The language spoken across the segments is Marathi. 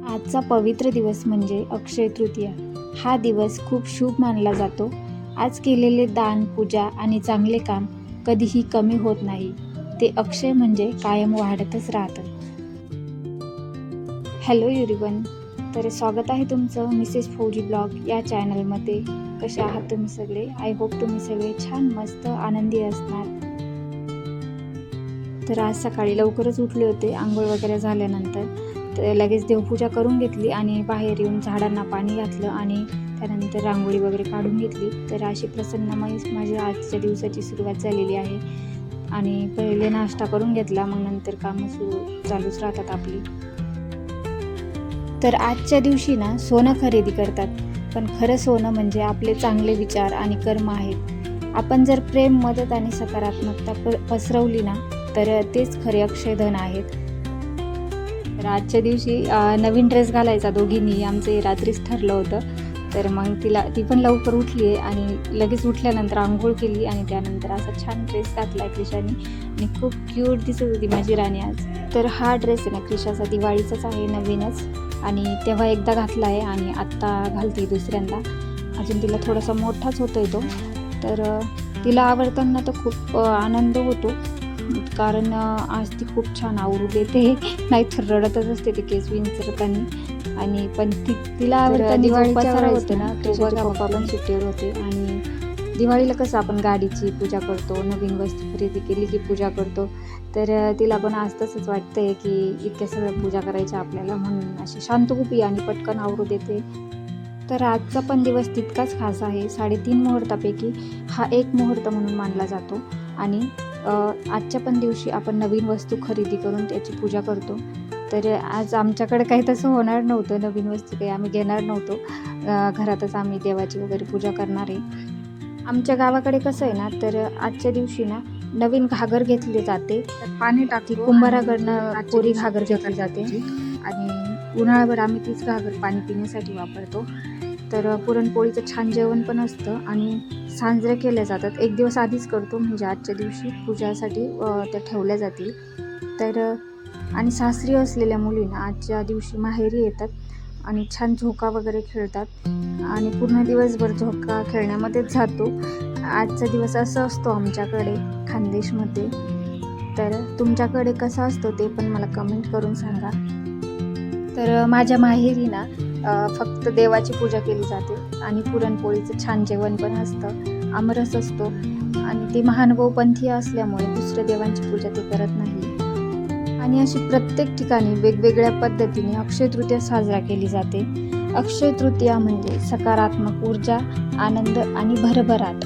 आजचा पवित्र दिवस म्हणजे अक्षय तृतीया. हा दिवस खूप शुभ मानला जातो. आज केलेले दान, पूजा आणि चांगले काम कधीही कमी होत नाही. ते अक्षय म्हणजे कायम वाढतच राहतं. हॅलो एव्हरीवन, तर स्वागत आहे तुमचं मिसेस फौजी ब्लॉग या चॅनलमध्ये. कसे आहात तुम्ही सगळे? आय होप तुम्ही सगळे छान मस्त आनंदी असणार. तर आज सकाळी लवकरच उठले होते. आंघोळ वगैरे झाल्यानंतर तर लगेच देवपूजा करून घेतली आणि बाहेर येऊन झाडांना पाणी घातलं आणि त्यानंतर रांगोळी वगैरे काढून घेतली. तर अशी प्रसन्नमय माझ्या आजच्या दिवसाची सुरुवात झालेली आहे. आणि पहिले नाश्ता करून घेतला, मग नंतर कामं चालूच राहतात आपली. तर आजच्या दिवशी ना सोनं खरेदी करतात, पण खरं सोनं म्हणजे आपले चांगले विचार आणि कर्म आहेत. आपण जर प्रेम, मदत आणि सकारात्मकता पसरवली ना तर तेच खरे अक्षयधन आहेत. तर आजच्या दिवशी नवीन ड्रेस घालायचा दोघींनी, आमचे रात्रीच ठरलं होतं. तर मग ती पण लवकर उठली आहे आणि लगेच उठल्यानंतर आंघोळ केली आणि त्यानंतर असा छान ड्रेस घातला आहे क्रिशाने आणि खूप क्यूट दिसत होती माझी राणी आज. तर हा ड्रेस आहे ना क्रिशाचा दिवाळीचाच आहे, नवीनच, आणि तेव्हा एकदा घातला आहे आणि आत्ता घालते दुसऱ्यांदा. अजून तिला थोडासा मोठाच होतोय तो. तर तिला आवडताना तर खूप आनंद होतो, कारण आज ती खूप छान आवरू देते, नाहीतर रडतच असते ते केस विंचरताना. आणि पण तिला आवडता दिवाळीचा होते ना, तो बघा पप्पा पण सुट्टीवर होते. आणि दिवाळीला कसं आपण गाडीची पूजा करतो, नवीन वस्तू खरेदी केली की पूजा करतो. तर तिला पण आज तसंच वाटतंय की इतक्या सगळ्या पूजा करायच्या आपल्याला, म्हणून अशी शांत खूप आणि पटकन आवरू देते. तर आजचा पण दिवस तितकाच खास आहे. 3.5 मुहूर्तापैकी हा एक मुहूर्त म्हणून मानला जातो. आणि आजच्या पण दिवशी आपण नवीन वस्तू खरेदी करून त्याची पूजा करतो. तर आज आमच्याकडे काही तसं होणार नव्हतं, नवीन वस्तू काही आम्ही घेणार नव्हतो. घरातच आम्ही देवाची वगैरे पूजा करणार आहे. आमच्या गावाकडे कसं आहे ना, तर आजच्या दिवशी ना नवीन घागर घेतली जाते. पाणी टाकी कुंभाराकडनं कोरी घागर घेतली जाते आणि उन्हाळ्याभर आम्ही तीच घागर पाणी पिण्यासाठी वापरतो. तर पुरणपोळीचं छान जेवण पण असतं आणि सांजरे केल्या जातात. एक दिवस आधीच करतो, म्हणजे आजच्या दिवशी पूजासाठी त्या ठेवल्या जातील. तर आणि सासरी असलेल्या मुलींना आजच्या दिवशी माहेरी येतात आणि छान झोका वगैरे खेळतात आणि पूर्ण दिवसभर झोका खेळण्यामध्येच जातो. आजचा दिवस असं असतो आमच्याकडे खानदेशमध्ये. तर तुमच्याकडे कसा असतो ते पण मला कमेंट करून सांगा. तर माझ्या माहेरी ना फक्त देवाची पूजा केली जाते आणि पुरणपोळीचं छान जेवण पण असतं, आमरस असतो. आणि ते महानुभाव पंथीय असल्यामुळे दुसऱ्या देवांची पूजा ते करत नाही. आणि अशी प्रत्येक ठिकाणी वेगवेगळ्या पद्धतीने अक्षय तृतीया साजरा केली जाते. अक्षय तृतीया म्हणजे सकारात्मक ऊर्जा, आनंद आणि भरभराट.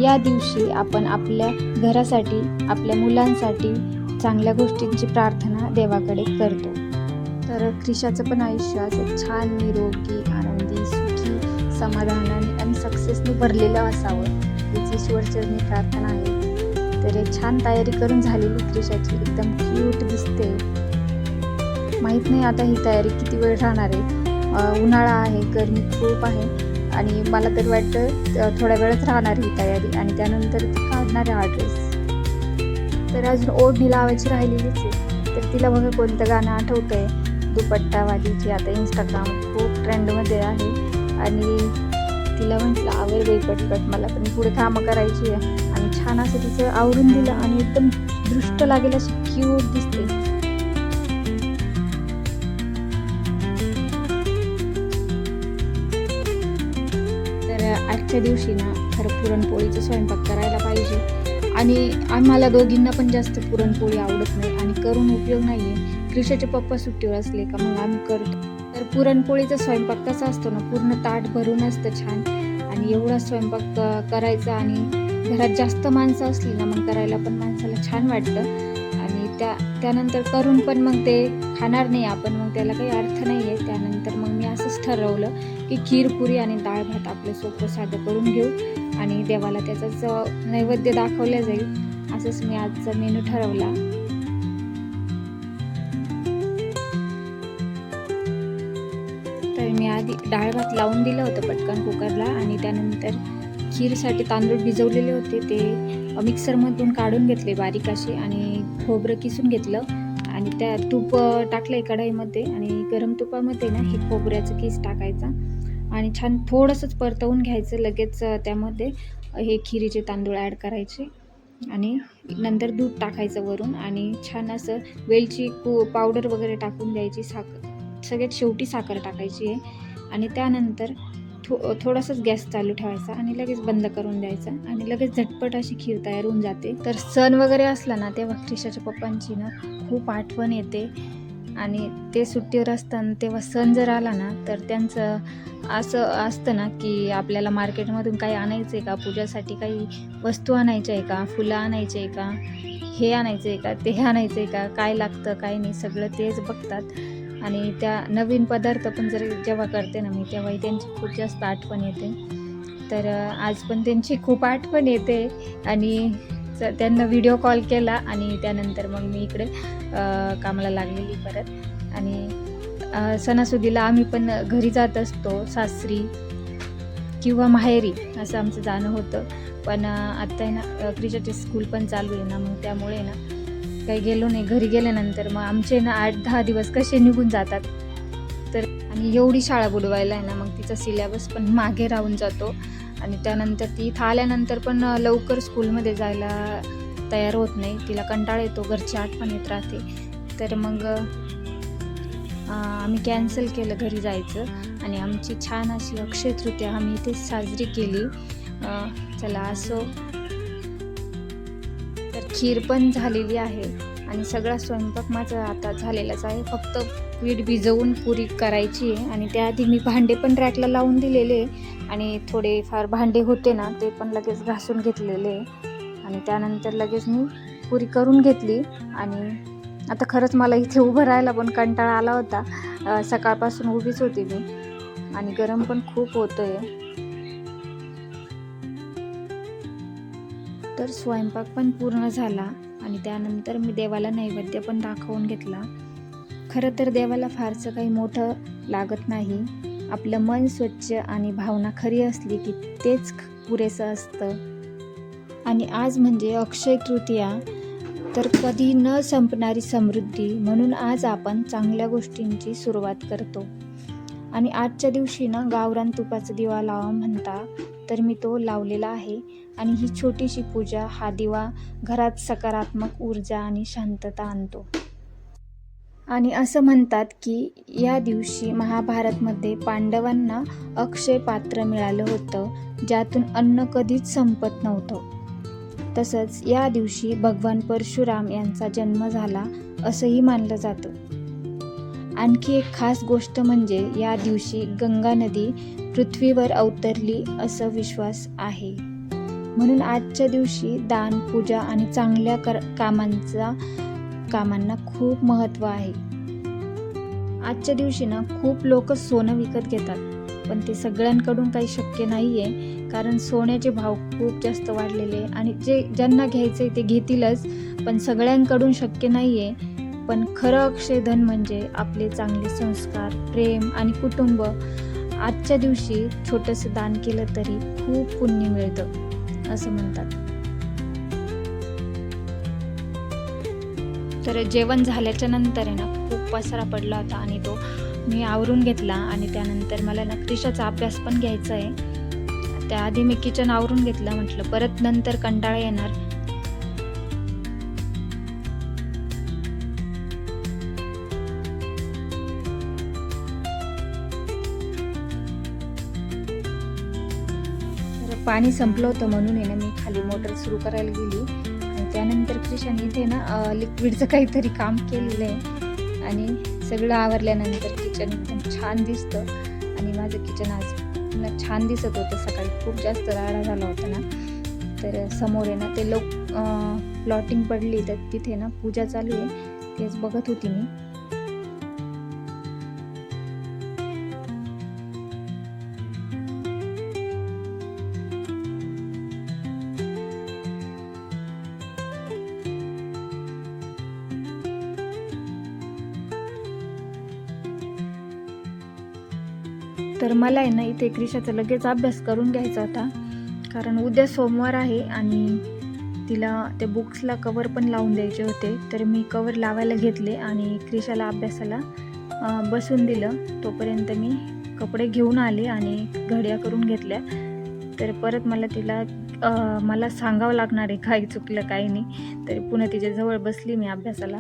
या दिवशी आपण आपल्या घरासाठी, आपल्या मुलांसाठी चांगल्या गोष्टींची प्रार्थना देवाकडे करतो. तर क्रिशाचं पण आयुष्य असं छान, निरोगी, आनंदी, सुखी, समाधानाने आणि सक्सेसने भरलेलं असावं, हीच ईश्वरचरणी प्रार्थना आहे. तर छान तयारी करून झालेली क्रिशाची, एकदम क्यूट दिसते. माहीत नाही आता ही तयारी किती वेळ राहणार आहे. उन्हाळा आहे, गरमी खूप आहे आणि मला तरी वाटतं थोड्या वेळच राहणार ही तयारी आणि त्यानंतर ती काढणार आहे हा ड्रेस. तर अजून ओढणी लावायची राहिलेलीच आहे. तर तिला बघा कोणतं गाणं आठवतंय, दुपट्टावालीची. आता इंस्टाग्राम खूप ट्रेंडमध्ये आहे आणि तिला म्हटलं आवर बाई पटपट, मला पण पुढे कामं करायची आहे. आणि छान असं तिचं आवरून दिलं आणि एकदम दृष्ट लागेल अशी क्यूट दिसते. तर आजच्या दिवशी ना खरं पुरणपोळीचा स्वयंपाक करायला पाहिजे. आणि आम्हाला दोघींना पण जास्त पुरणपोळी आवडत नाही आणि करून उपयोग नाही आहे. क्रिशाचे पप्पा सुट्टीवर असले का मग आम्ही करतो. तर पुरणपोळीचा स्वयंपाक कसा असतो ना, पूर्ण ताट भरून असतं छान. आणि एवढा स्वयंपाक करायचा आणि घरात जास्त माणसं असली ना मग करायला पण माणसाला छान वाटतं. आणि त्यानंतर करून पण मग ते खाणार नाही आपण, मग त्याला काही अर्थ नाही आहे. त्यानंतर मग मी असंच ठरवलं की खीर, पुरी आणि डाळ भात आपलं सोपं साधं करून घेऊ आणि देवाला त्याचाच नैवेद्य दाखवला जाईल. असंच मी आजचा मेनू ठरवला. तर मी आधी डाळ भात लावून दिलं होतं पटकन कुकरला आणि त्यानंतर खीरसाठी तांदूळ भिजवलेले होते ते मिक्सरमधून काढून घेतले बारीक असे आणि खोबरं किसून घेतलं आणि त्या तूप टाकलंय कढईमध्ये आणि गरम तुपामध्ये ना हे खोबऱ्याचं कीस टाकायचा आणि छान थोडंसंच परतवून घ्यायचं. लगेच त्यामध्ये हे खिरीचे तांदूळ ॲड करायचे आणि नंतर दूध टाकायचं वरून आणि छान असं वेलची पावडर वगैरे टाकून द्यायची. सगळ्यात शेवटी साखर टाकायची आहे आणि त्यानंतर थोडासाच गॅस चालू ठेवायचा आणि लगेच बंद करून द्यायचा आणि लगेच झटपट अशी खीर तयार होऊन जाते. तर सण वगैरे असला ना तेव्हा क्रिशाच्या पप्पांची ना खूप आठवण येते आणि ते सुट्टीवर असताना तेव्हा सण जर आला ना तर त्यांचं असं असतं ना की आपल्याला मार्केटमधून काही आणायचं आहे का, पूजासाठी काही वस्तू आणायच्या आहे का, फुलं आणायचे आहे का, हे आणायचं आहे का, ते आणायचं आहे का, काय लागतं काय नाही सगळं तेच बघतात. आणि त्या नवीन पदार्थ पण जेव्हा करते ना मी तेव्हाही त्यांची खूप जास्त आठवण येते. तर आज पण त्यांची खूप आठवण येते आणि त्यांना व्हिडिओ कॉल केला आणि त्यानंतर मग मी इकडे कामाला लागलेली परत. आणि सणासुदीला आम्ही पण घरी जात असतो, सासरी किंवा माहेरी असं आमचं जाणं होतं. पण आत्ता आहे ना क्रिशाची स्कूल पण चालू आहे ना, मग त्यामुळे ना काही गेलो नाही. घरी गेल्यानंतर मग आमचे ना 8-10 दिवस कसे निघून जातात. तर आणि एवढी शाळा बुडवायला आहे ना मग तिचा सिलेबस पण मागे राहून जातो आणि त्यानंतर ती इथं आल्यानंतर पण लवकर स्कूलमध्ये जायला तयार होत नाही. तिला कंटाळा येतो, घरची आठवण येत राहते. तर मग आम्ही कॅन्सल केलं घरी जायचं आणि आमची छान अशी अक्षय तृतीया आम्ही इथे साजरी केली. चला असो. तर खीर पण झालेली आहे आणि सगळा स्वयंपाक माझा आता झालेलाच आहे. फक्त पीठ भिजवून पुरी करायची आहे आणि त्याआधी मी भांडे पण रॅकला लावून दिलेले आणि थोडेफार भांडे होते ना ते पण लगेच घासून घेतलेले आणि त्यानंतर लगेच मी पुरी करून घेतली. आणि आता खरंच मला इथे उभं राहायला पण कंटाळा आला होता. सकाळपासून उभीच होती मी आणि गरम पण खूप होतोय. तर स्वयंपाक पण पूर्ण झाला आणि त्यानंतर मी देवाला नैवेद्य पण दाखवून घेतला. खरं तर देवाला फारसं काही मोठं लागत नाही. आपलं मन स्वच्छ आणि भावना खरी असली की तेच पुरेसं असतं. आणि आज म्हणजे अक्षय तृतीया, तर कधी न संपणारी समृद्धी, म्हणून आज आपण चांगल्या गोष्टींची सुरुवात करतो. आणि आजच्या दिवशी ना गावरान तुपाचा दिवा लावा म्हणता, तर मी तो लावलेला आहे. आणि ही छोटीशी पूजा, हा दिवा घरात सकारात्मक ऊर्जा आणि शांतता आणतो. आणि असं म्हणतात की या दिवशी महाभारतमध्ये पांडवांना अक्षय पात्र मिळालं होतं, ज्यातून अन्न कधीच संपत नव्हतं. तसंच या दिवशी भगवान परशुराम यांचा जन्म झाला असंही मानलं जातं. आणखी एक खास गोष्ट म्हणजे या दिवशी गंगा नदी पृथ्वीवर अवतरली असं विश्वास आहे. म्हणून आजच्या दिवशी दान, पूजा आणि चांगल्या कामांना खूप महत्त्व आहे. आजच्या दिवशी ना खूप लोक सोनं विकत घेतात, पण ते सगळ्यांकडून काही शक्य नाही आहे. कारण सोन्याचे भाव खूप जास्त वाढलेले आणि ज्यांना घ्यायचं आहे ते घेतीलच, पण सगळ्यांकडून शक्य नाही आहे. पण खरं अक्षयधन म्हणजे आपले चांगले संस्कार, प्रेम आणि कुटुंब. आजच्या दिवशी छोटंसं दान केलं तरी खूप पुण्य मिळतं असं म्हणतात. तर जेवण झाल्याच्या नंतर आहे ना खूप पसारा पडला होता आणि तो मी आवरून घेतला. आणि त्यानंतर मला ना क्रिशाचा अभ्यास पण घ्यायचा आहे. त्याआधी मी किचन आवरून घेतलं, म्हटलं परत नंतर कंटाळा येणार. तर पाणी संपलं होतं म्हणून आहे ना मी खाली मोटर सुरू करायला गेली आणि त्यानंतर क्रिशाने इथे ना लिक्विडचं काहीतरी काम केलेलं आहे. आणि सगळं आवरल्यानंतर किचन एकदम छान दिसतं आणि माझं किचन आज छान दिसत होतं. सकाळी खूप जास्त राडा झाला होता ना, तर समोर आहे ना ते प्लॉटिंग पडली, तर तिथे ना पूजा चालू आहे, तेच बघत होती मी. तर मला आहे ना इथे क्रिशाचा लगेच अभ्यास करून घ्यायचा होता, कारण उद्या सोमवार आहे आणि तिला त्या बुक्सला कवर पण लावून द्यायचे होते, तर मी कवर लावायला घेतले आणि क्रिशाला अभ्यासाला बसून दिलं. तोपर्यंत मी कपडे घेऊन आले आणि घड्या करून घेतल्या. तर परत मला सांगावं लागणार आहे काय चुकलं काय नाही. तर पुन्हा तिच्याजवळ बसली मी अभ्यासाला.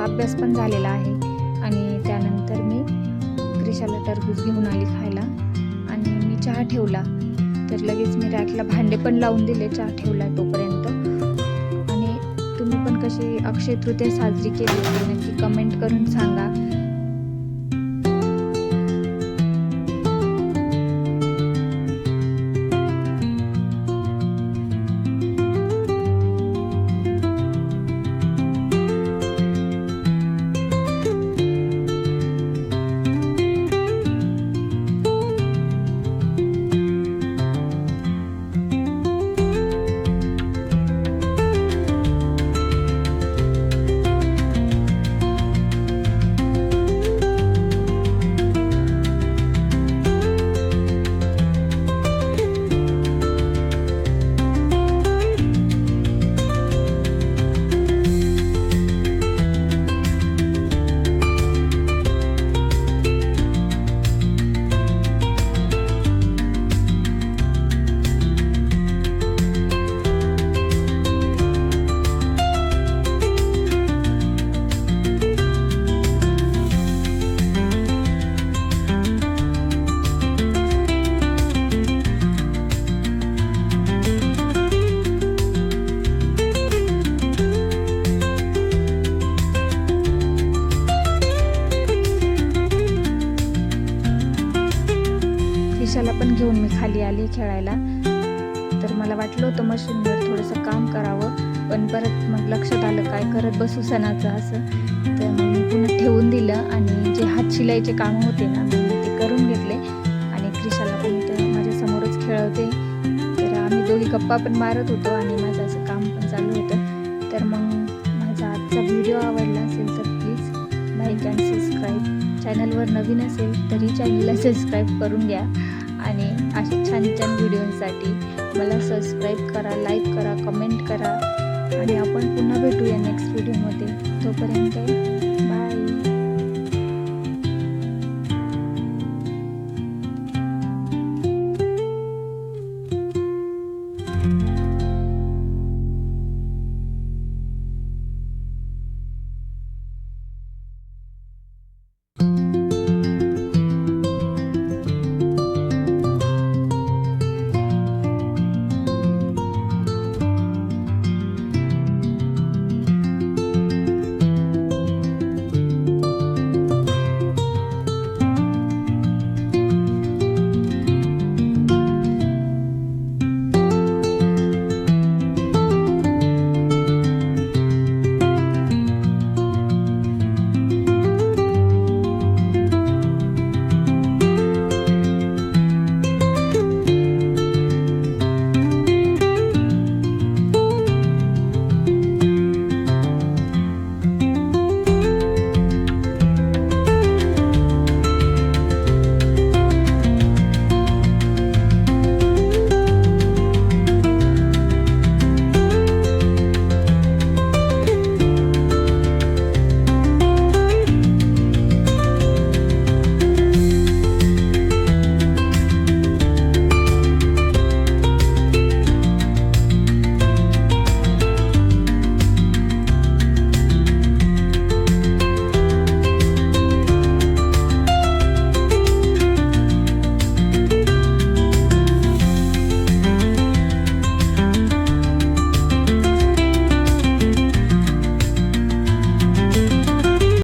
अभ्यास पण झालेला आहे आणि त्यानंतर मी क्रिशाला टरबूज घेऊन आली खायला आणि मी चहा ठेवला. तर लगेच मी रॅकला भांडे पण लावून दिले चहा ठेवला तोपर्यंत. आणि तुम्ही पण कशी अक्षय तृतीया साजरी केली ते नक्की कमेंट करून सांगा. क्रिशाला पण घेऊन मी खाली आली खेळायला. तर मला वाटलं होतं मशीनवर थोडंसं काम करावं, पण परत मग लक्षात आलं काय करत बसू सणाचं असं. तर मग मी पुन्हा ठेवून दिलं आणि जे हात शिलाईचे कामं होते ना मी ते करून घेतले आणि क्रिशाला पण इथं माझ्यासमोरच खेळवते. तर आम्ही दोघी गप्पा पण मारत होतो आणि माझं असं काम पण चालू होतं. तर मग माझा आजचा व्हिडिओ आवडला असेल तर प्लीज लाईक अँड सबस्क्राईब. चॅनलवर नवीन असेल तरी चॅनलला सबस्क्राईब करून घ्या आणि अशा छान छान व्हिडिओसाठी मला सबस्क्राईब करा, लाईक करा, कमेंट करा आणि आपण पुन्हा भेटूया नेक्स्ट व्हिडिओमध्ये. तोपर्यंत